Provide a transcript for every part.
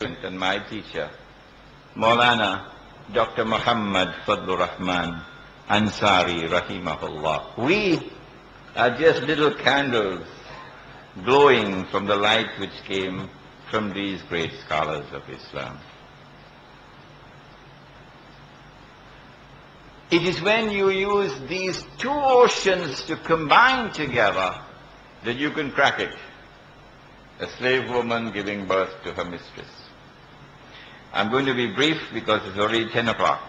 and my teacher, Maulana Dr. Muhammad Fadlur Rahman Ansari Rahimahullah. We are just little candles glowing from the light which came from these great scholars of Islam. It is when you use these two oceans to combine together that you can crack it. A slave woman giving birth to her mistress. I'm going to be brief because it's already 10 o'clock.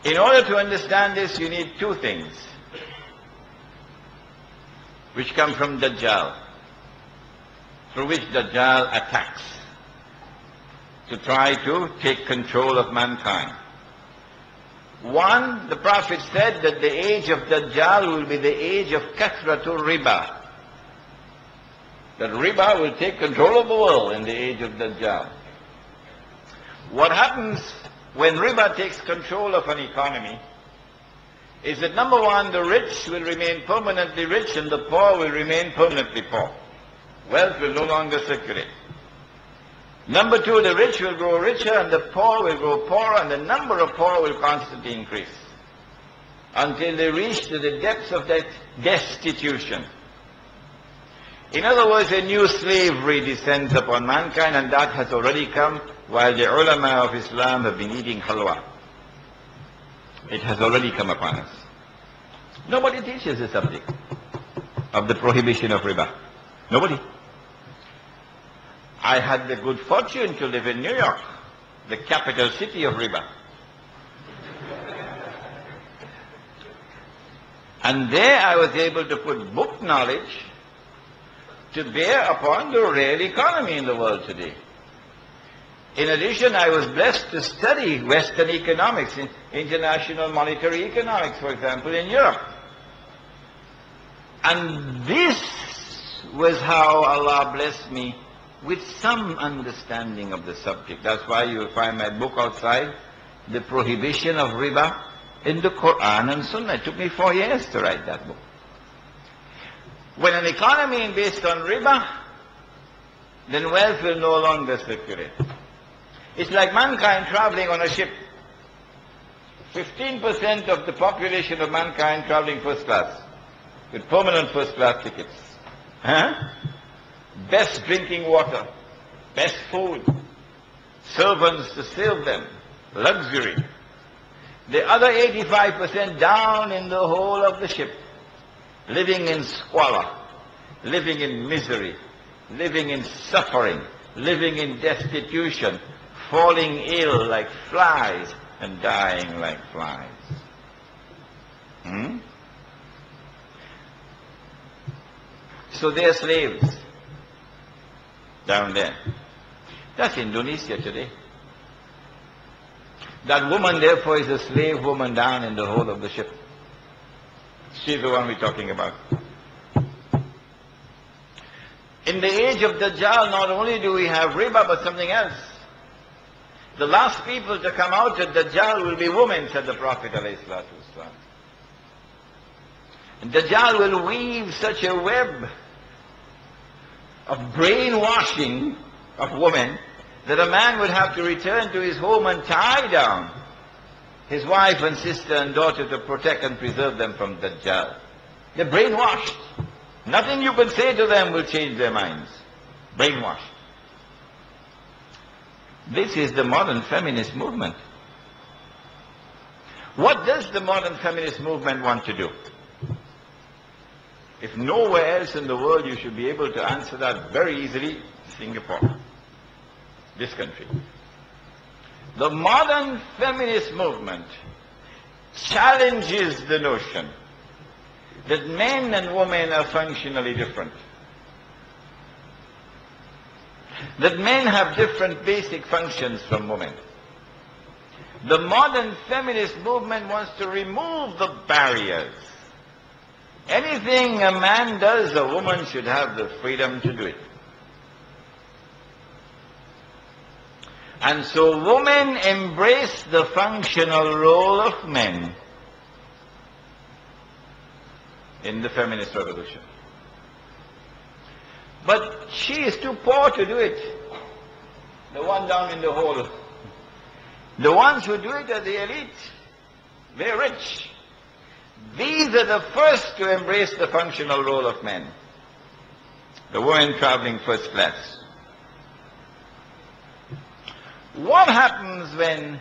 In order to understand this, you need two things which come from Dajjal, through which Dajjal attacks to try to take control of mankind. One, the Prophet said that the age of Dajjal will be the age of Kathratul Riba. That riba will take control of the world in the age of Dajjal. What happens when riba takes control of an economy is that number one, the rich will remain permanently rich and the poor will remain permanently poor. Wealth will no longer circulate. Number two, the rich will grow richer and the poor will grow poorer, and the number of poor will constantly increase until they reach to the depths of that destitution. In other words, a new slavery descends upon mankind, and that has already come while the ulama of Islam have been eating halwa. It has already come upon us. Nobody teaches the subject of the prohibition of riba. Nobody. I had the good fortune to live in New York, the capital city of riba. And there I was able to put book knowledge to bear upon the real economy in the world today. In addition, I was blessed to study Western economics, international monetary economics, for example, in Europe. And this was how Allah blessed me with some understanding of the subject. That's why you will find my book outside, The Prohibition of Riba in the Quran and Sunnah. It took me 4 years to write that book. When an economy is based on riba, then wealth will no longer circulate. It's like mankind traveling on a ship. 15% of the population of mankind traveling first class, with permanent first class tickets. Best drinking water, best food, servants to serve them, luxury. The other 85% down in the hole of the ship, living in squalor, living in misery, living in suffering, living in destitution, falling ill like flies and dying like flies. So they are slaves down there. That's Indonesia today. That woman, therefore, is a slave woman down in the hold of the ship. She's the one we're talking about. In the age of Dajjal, not only do we have riba, but something else. The last people to come out of Dajjal will be women, said the Prophet ﷺ. And Dajjal will weave such a web of brainwashing of women that a man would have to return to his home and tie down his wife and sister and daughter to protect and preserve them from Dajjal. They're brainwashed. Nothing you can say to them will change their minds. Brainwashed. This is the modern feminist movement. What does the modern feminist movement want to do? If nowhere else in the world you should be able to answer that very easily, Singapore, this country. The modern feminist movement challenges the notion that men and women are functionally different. That men have different basic functions from women. The modern feminist movement wants to remove the barriers. Anything a man does, a woman should have the freedom to do it. And so women embrace the functional role of men in the feminist revolution. But she is too poor to do it. the one down in the hole. The ones who do it are the elite. They're rich. These are the first to embrace the functional role of men. The women traveling first class. What happens when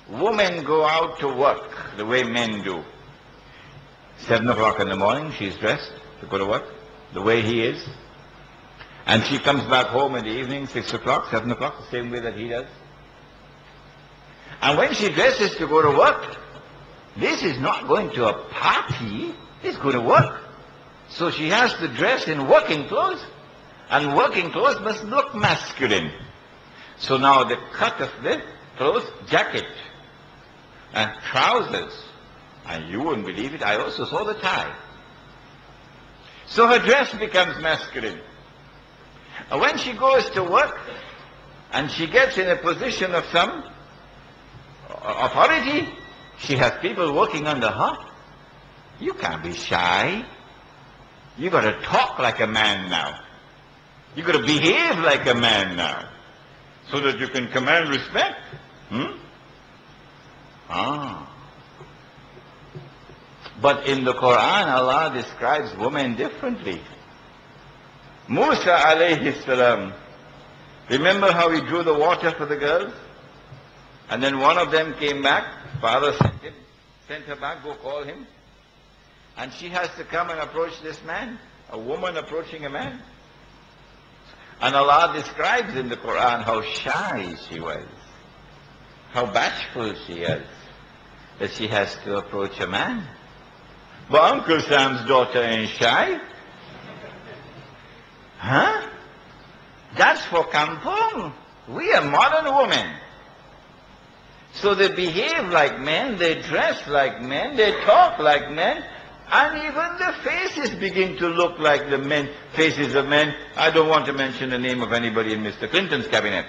women go out to work the way men do? 7 o'clock in the morning, she's dressed to go to work, the way he is. And she comes back home in the evening, 6 o'clock, 7 o'clock, the same way that he does. And when she dresses to go to work, this is not going to a party, it's going to work. So she has to dress in working clothes, and working clothes must look masculine. So now the cut of the clothes, jacket, and trousers, and you wouldn't believe it, I also saw the tie. So her dress becomes masculine. And when she goes to work, and she gets in a position of some authority, she has people working under her. You can't be shy. You got to talk like a man now. You got to behave like a man now, so that you can command respect. But in the Quran, Allah describes women differently. Musa alayhi salam, remember how he drew the water for the girls? And then one of them came back, father sent her back, go call him. And she has to come and approach this man, a woman approaching a man. And Allah describes in the Quran how shy she was, how bashful she is, that she has to approach a man. But Uncle Sam's daughter ain't shy. Huh? That's for kampung. We are modern women. So they behave like men, they dress like men, they talk like men, and even the faces begin to look like the men, faces of men. I don't want to mention the name of anybody in Mr. Clinton's cabinet.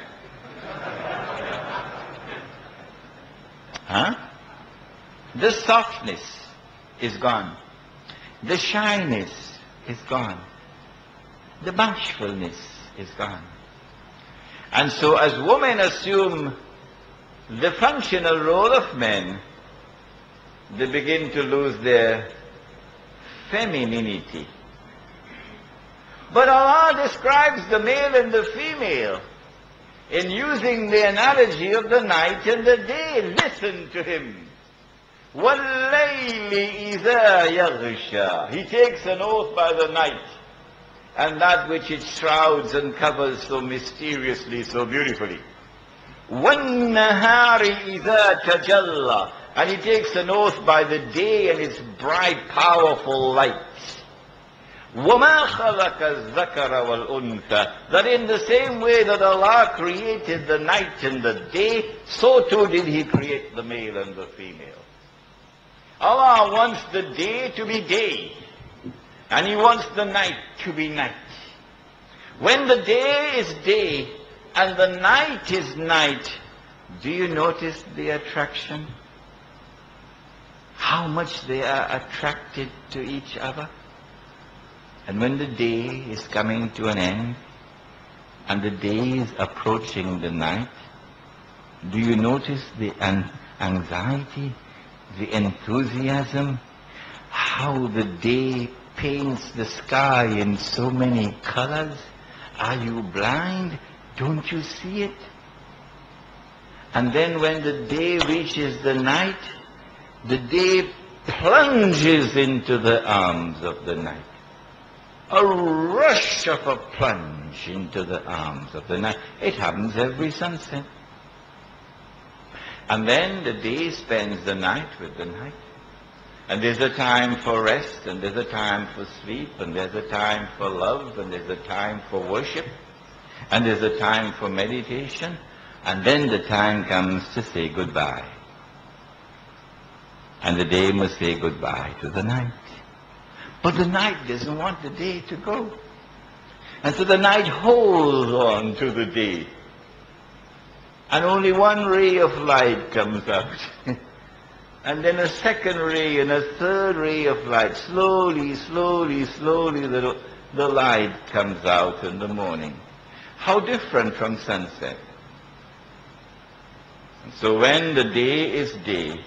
Huh? The softness is gone. The shyness is gone. The bashfulness is gone. And so as women assume the functional role of men, they begin to lose their femininity. But Allah describes the male and the female in using the analogy of the night and the day. Listen to him. وَاللَّيْلِ إِذَا يَغْشَى. He takes an oath by the night and that which it shrouds and covers so mysteriously, so beautifully. وَالنَّهَارِ إِذَا تَجَلَّى. And he takes an oath by the day and its bright, powerful light. وَمَا خَلَقَ الذَّكَرَ وَالْأُنثَى. That in the same way that Allah created the night and the day, so too did He create the male and the female. Allah wants the day to be day, and He wants the night to be night. When the day is day and the night is night, do you notice the attraction? How much they are attracted to each other? And when the day is coming to an end, and the day is approaching the night, do you notice the anxiety, the enthusiasm, how the day paints the sky in so many colors? Are you blind? Don't you see it? And then when the day reaches the night, the day plunges into the arms of the night. A rush of a plunge into the arms of the night. It happens every sunset. And then the day spends the night with the night. And there's a time for rest, and there's a time for sleep, and there's a time for love, and there's a time for worship, and there's a time for meditation, and then the time comes to say goodbye. And the day must say goodbye to the night. But the night doesn't want the day to go. And so the night holds on to the day. And only one ray of light comes out. And then a second ray and a third ray of light. Slowly, slowly, slowly the light comes out in the morning. How different from sunset. So when the day is day,